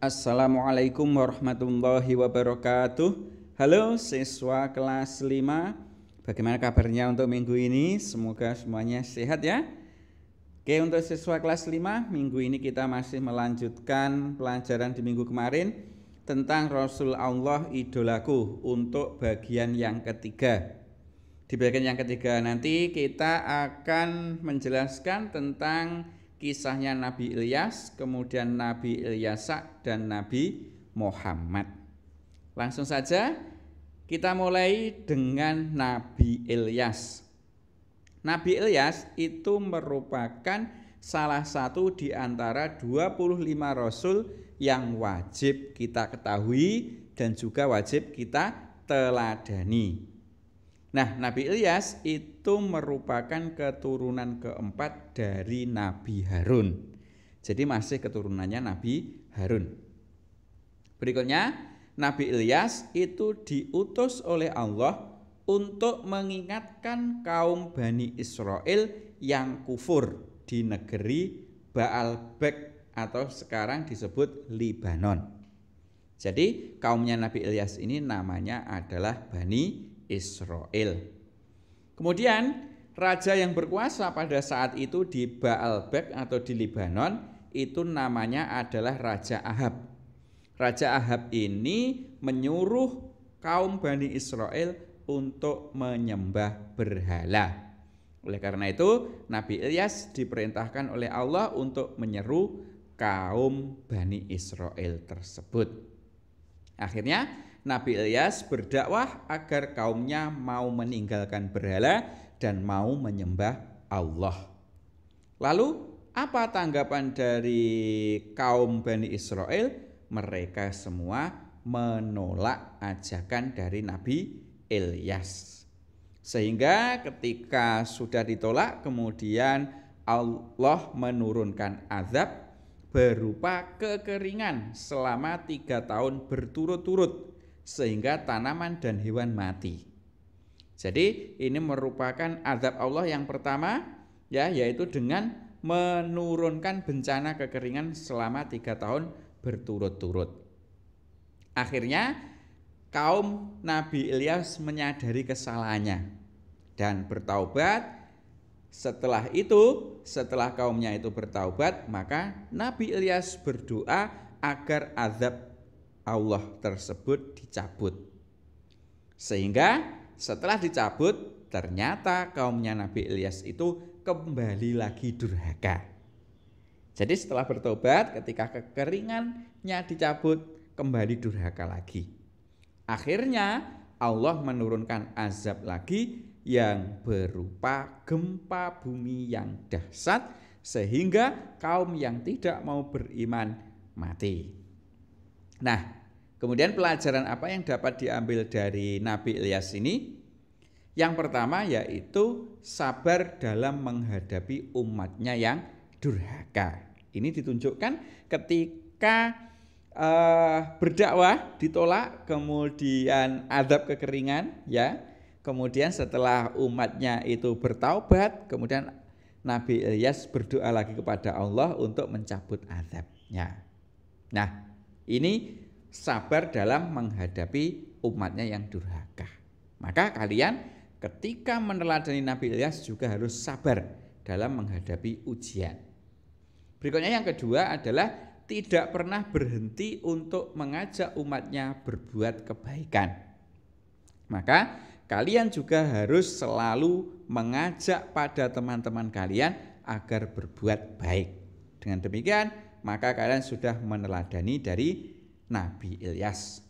Assalamualaikum warahmatullahi wabarakatuh. Halo siswa kelas 5. Bagaimana kabarnya untuk minggu ini? Semoga semuanya sehat ya. Oke, untuk siswa kelas 5, minggu ini kita masih melanjutkan pelajaran di minggu kemarin tentang Rasul Allah idolaku untuk bagian yang ketiga. Di bagian yang ketiga nanti kita akan menjelaskan tentang kisahnya Nabi Ilyas, kemudian Nabi Ilyasa dan Nabi Muhammad. Langsung saja kita mulai dengan Nabi Ilyas. Nabi Ilyas itu merupakan salah satu di antara 25 rasul yang wajib kita ketahui dan juga wajib kita teladani. Nah, Nabi Ilyas itu merupakan keturunan keempat dari Nabi Harun. Jadi masih keturunannya Nabi Harun. Berikutnya, Nabi Ilyas itu diutus oleh Allah untuk mengingatkan kaum Bani Israel yang kufur di negeri Baalbek atau sekarang disebut Libanon. Jadi kaumnya Nabi Ilyas ini namanya adalah Bani Israel. Kemudian raja yang berkuasa pada saat itu di Baalbek atau di Libanon itu namanya adalah Raja Ahab. Raja Ahab ini menyuruh kaum Bani Israel untuk menyembah berhala. Oleh karena itu Nabi Ilyas diperintahkan oleh Allah untuk menyeru kaum Bani Israel tersebut. Akhirnya Nabi Ilyas berdakwah agar kaumnya mau meninggalkan berhala dan mau menyembah Allah. Lalu apa tanggapan dari kaum Bani Israel? Mereka semua menolak ajakan dari Nabi Ilyas. Sehingga ketika sudah ditolak, kemudian Allah menurunkan azab berupa kekeringan selama 3 tahun berturut-turut, sehingga tanaman dan hewan mati. Jadi ini merupakan azab Allah yang pertama ya, yaitu dengan menurunkan bencana kekeringan selama 3 tahun berturut-turut. Akhirnya kaum Nabi Ilyas menyadari kesalahannya dan bertaubat. Setelah itu, setelah kaumnya itu bertaubat, maka Nabi Ilyas berdoa agar azab Allah tersebut dicabut. Sehingga setelah dicabut, ternyata kaumnya Nabi Ilyas itu kembali lagi durhaka. Jadi setelah bertobat, ketika kekeringannya dicabut, kembali durhaka lagi. Akhirnya Allah menurunkan azab lagi yang berupa gempa bumi yang dahsyat, sehingga kaum yang tidak mau beriman mati. Nah, kemudian pelajaran apa yang dapat diambil dari Nabi Ilyas ini? Yang pertama yaitu sabar dalam menghadapi umatnya yang durhaka. Ini ditunjukkan ketika berdakwah ditolak, kemudian azab kekeringan ya. Kemudian setelah umatnya itu bertaubat, kemudian Nabi Ilyas berdoa lagi kepada Allah untuk mencabut azabnya. Nah, ini sabar dalam menghadapi umatnya yang durhaka. Maka kalian ketika meneladani Nabi Ilyas juga harus sabar dalam menghadapi ujian. Berikutnya yang kedua adalah tidak pernah berhenti untuk mengajak umatnya berbuat kebaikan. Maka kalian juga harus selalu mengajak pada teman-teman kalian agar berbuat baik. Dengan demikian, maka kalian sudah meneladani dari Nabi Ilyas.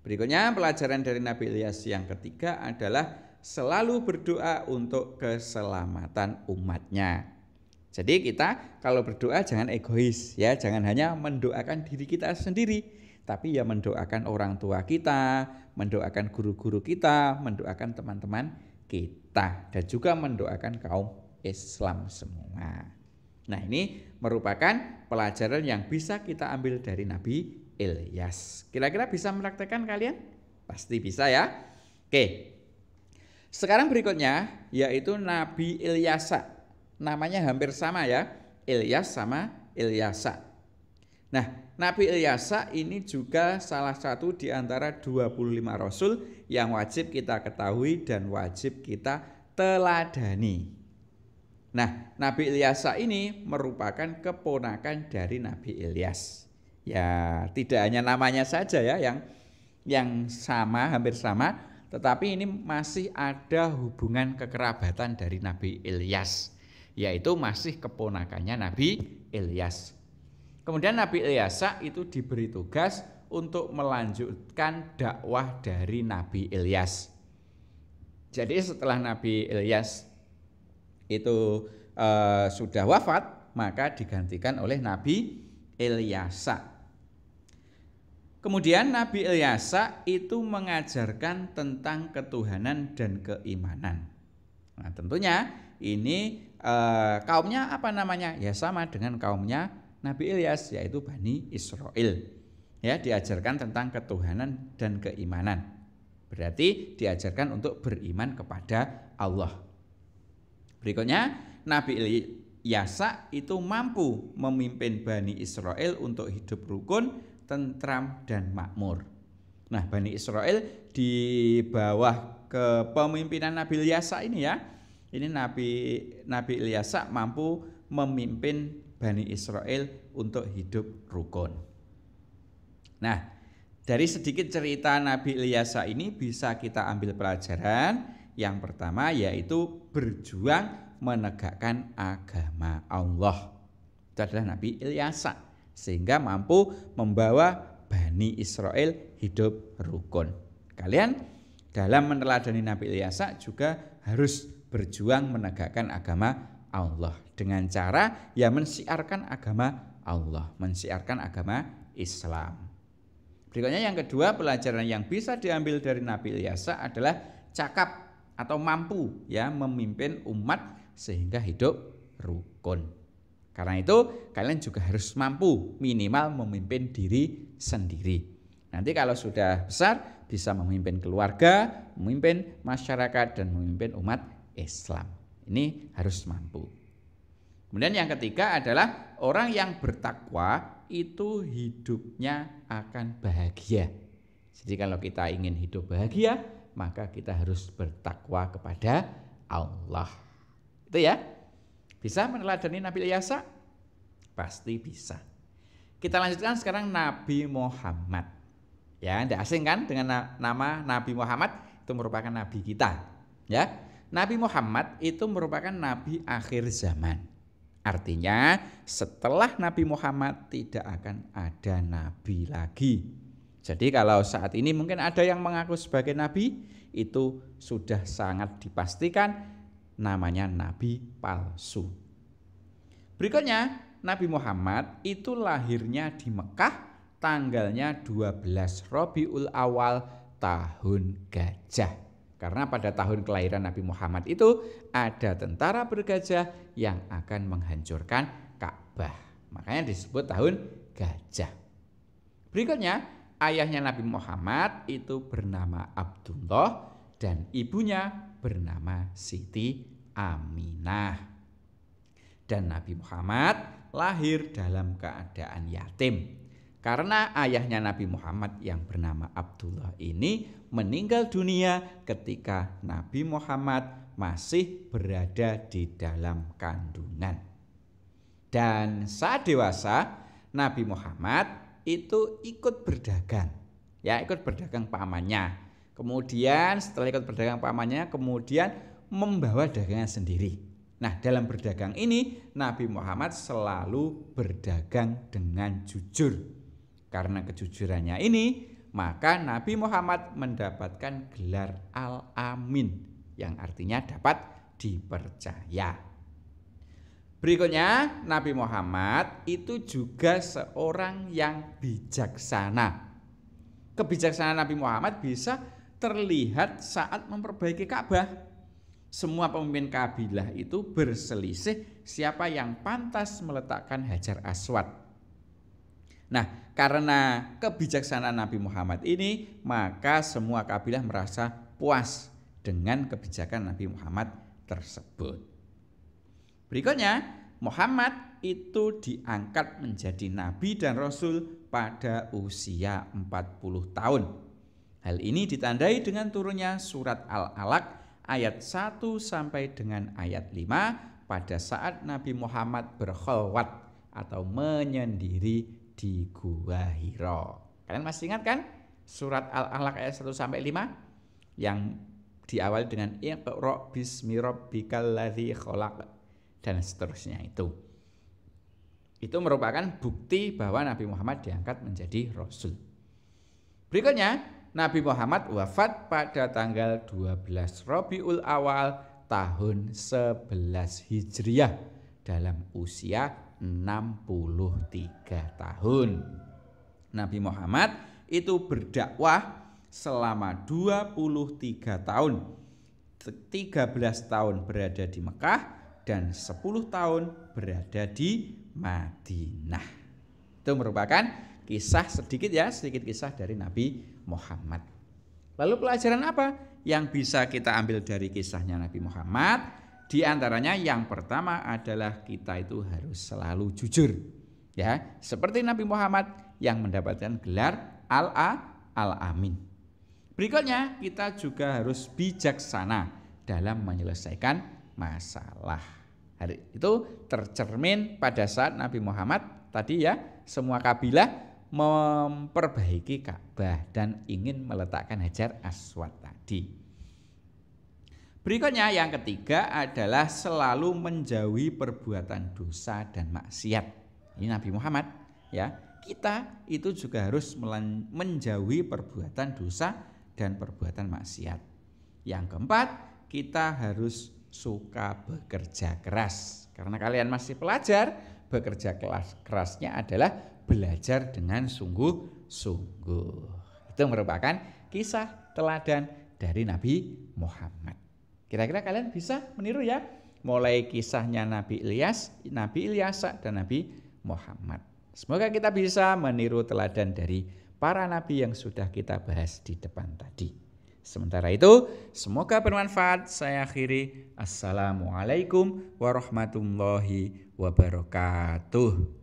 Berikutnya pelajaran dari Nabi Ilyas yang ketiga adalah selalu berdoa untuk keselamatan umatnya. Jadi kita kalau berdoa jangan egois ya, jangan hanya mendoakan diri kita sendiri, tapi ya mendoakan orang tua kita, mendoakan guru-guru kita, mendoakan teman-teman kita, dan juga mendoakan kaum Islam semua. Nah, ini merupakan pelajaran yang bisa kita ambil dari Nabi Ilyas. Kira-kira bisa mempraktekkan kalian? Pasti bisa ya. Oke. Sekarang berikutnya yaitu Nabi Ilyasa. Namanya hampir sama ya, Ilyas sama Ilyasa. Nah, Nabi Ilyasa ini juga salah satu di antara 25 rasul yang wajib kita ketahui dan wajib kita teladani. Nah, Nabi Ilyasa ini merupakan keponakan dari Nabi Ilyas. Ya, tidak hanya namanya saja ya yang sama, hampir sama, tetapi ini masih ada hubungan kekerabatan dari Nabi Ilyas, yaitu masih keponakannya Nabi Ilyas. Kemudian Nabi Ilyasa itu diberi tugas untuk melanjutkan dakwah dari Nabi Ilyas. Jadi setelah Nabi Ilyas itu sudah wafat, maka digantikan oleh Nabi Ilyasa. Kemudian Nabi Ilyasa itu mengajarkan tentang ketuhanan dan keimanan. Nah, tentunya ini kaumnya apa namanya? Ya sama dengan kaumnya Nabi Ilyas, yaitu Bani Israel. Ya, diajarkan tentang ketuhanan dan keimanan. Berarti diajarkan untuk beriman kepada Allah. Berikutnya, Nabi Ilyasa itu mampu memimpin Bani Israel untuk hidup rukun, tentram dan makmur. Nah, Bani Israel di bawah kepemimpinan Nabi Ilyasa ini ya. Ini Nabi Ilyasa mampu memimpin Bani Israel untuk hidup rukun. Nah, dari sedikit cerita Nabi Ilyasa ini bisa kita ambil pelajaran. Yang pertama yaitu berjuang menegakkan agama Allah. Itu adalah Nabi Ilyasa, sehingga mampu membawa Bani Israel hidup rukun. Kalian dalam meneladani Nabi Ilyasa juga harus berjuang menegakkan agama Allah dengan cara ya mensiarkan agama Allah, mensiarkan agama Islam. Berikutnya yang kedua, pelajaran yang bisa diambil dari Nabi Ilyasa adalah cakap atau mampu ya memimpin umat sehingga hidup rukun. Karena itu kalian juga harus mampu minimal memimpin diri sendiri. Nanti kalau sudah besar bisa memimpin keluarga, memimpin masyarakat dan memimpin umat Islam. Ini harus mampu. Kemudian yang ketiga adalah orang yang bertakwa itu hidupnya akan bahagia. Jadi kalau kita ingin hidup bahagia, maka kita harus bertakwa kepada Allah. Itu ya. Bisa meneladani Nabi Ilyasa? Pasti bisa. Kita lanjutkan sekarang Nabi Muhammad. Ya, tidak asing kan dengan nama Nabi Muhammad, itu merupakan nabi kita. Ya. Nabi Muhammad itu merupakan nabi akhir zaman. Artinya setelah Nabi Muhammad tidak akan ada nabi lagi. Jadi kalau saat ini mungkin ada yang mengaku sebagai nabi, itu sudah sangat dipastikan namanya nabi palsu. Berikutnya, Nabi Muhammad itu lahirnya di Mekah tanggalnya 12 Rabiul Awal tahun gajah. Karena pada tahun kelahiran Nabi Muhammad itu ada tentara bergajah yang akan menghancurkan Ka'bah. Makanya disebut tahun gajah. Berikutnya, ayahnya Nabi Muhammad itu bernama Abdullah dan ibunya bernama Siti Aminah. Dan Nabi Muhammad lahir dalam keadaan yatim. Karena ayahnya Nabi Muhammad yang bernama Abdullah ini meninggal dunia ketika Nabi Muhammad masih berada di dalam kandungan. Dan saat dewasa, Nabi Muhammad itu ikut berdagang. Ya, ikut berdagang pamannya. Kemudian setelah ikut berdagang pamannya, kemudian membawa dagangan sendiri. Nah, dalam berdagang ini Nabi Muhammad selalu berdagang dengan jujur. Karena kejujurannya ini, maka Nabi Muhammad mendapatkan gelar Al-Amin yang artinya dapat dipercaya. Berikutnya, Nabi Muhammad itu juga seorang yang bijaksana. Kebijaksanaan Nabi Muhammad bisa terlihat saat memperbaiki Ka'bah. Semua pemimpin kabilah itu berselisih siapa yang pantas meletakkan Hajar Aswad. Nah, karena kebijaksanaan Nabi Muhammad ini, maka semua kabilah merasa puas dengan kebijakan Nabi Muhammad tersebut. Berikutnya, Muhammad itu diangkat menjadi nabi dan rasul pada usia 40 tahun. Hal ini ditandai dengan turunnya surat Al-Alaq ayat 1 sampai dengan ayat 5 pada saat Nabi Muhammad berkhalwat atau menyendiri di Gua Hira. Kalian masih ingat kan surat Al-Alaq ayat 1 sampai 5 yang diawali dengan Iqra bismi rabbikal ladzi khalaq dan seterusnya itu. Itu merupakan bukti bahwa Nabi Muhammad diangkat menjadi rasul. Berikutnya, Nabi Muhammad wafat pada tanggal 12 Rabiul Awal tahun 11 Hijriah dalam usia 63 tahun. Nabi Muhammad itu berdakwah selama 23 tahun. 13 tahun berada di Mekah dan 10 tahun berada di Madinah. Itu merupakan kisah sedikit kisah dari Nabi Muhammad. Lalu pelajaran apa yang bisa kita ambil dari kisahnya Nabi Muhammad? Di antaranya yang pertama adalah kita itu harus selalu jujur. Ya, seperti Nabi Muhammad yang mendapatkan gelar Al-Amin. Berikutnya, kita juga harus bijaksana dalam menyelesaikan masalah. Itu tercermin pada saat Nabi Muhammad tadi semua kabilah memperbaiki Ka'bah dan ingin meletakkan Hajar Aswad tadi. Berikutnya yang ketiga adalah selalu menjauhi perbuatan dosa dan maksiat. Ini Nabi Muhammad kita itu juga harus menjauhi perbuatan dosa dan perbuatan maksiat. Yang keempat, kita harus suka bekerja keras. Karena kalian masih pelajar, bekerja kerasnya adalah belajar dengan sungguh-sungguh. Itu merupakan kisah teladan dari Nabi Muhammad. Kira-kira kalian bisa meniru mulai kisahnya Nabi Ilyas, Nabi Ilyasa dan Nabi Muhammad. Semoga kita bisa meniru teladan dari para nabi yang sudah kita bahas di depan tadi. Sementara itu, semoga bermanfaat. Saya akhiri. Assalamualaikum warahmatullahi wabarakatuh.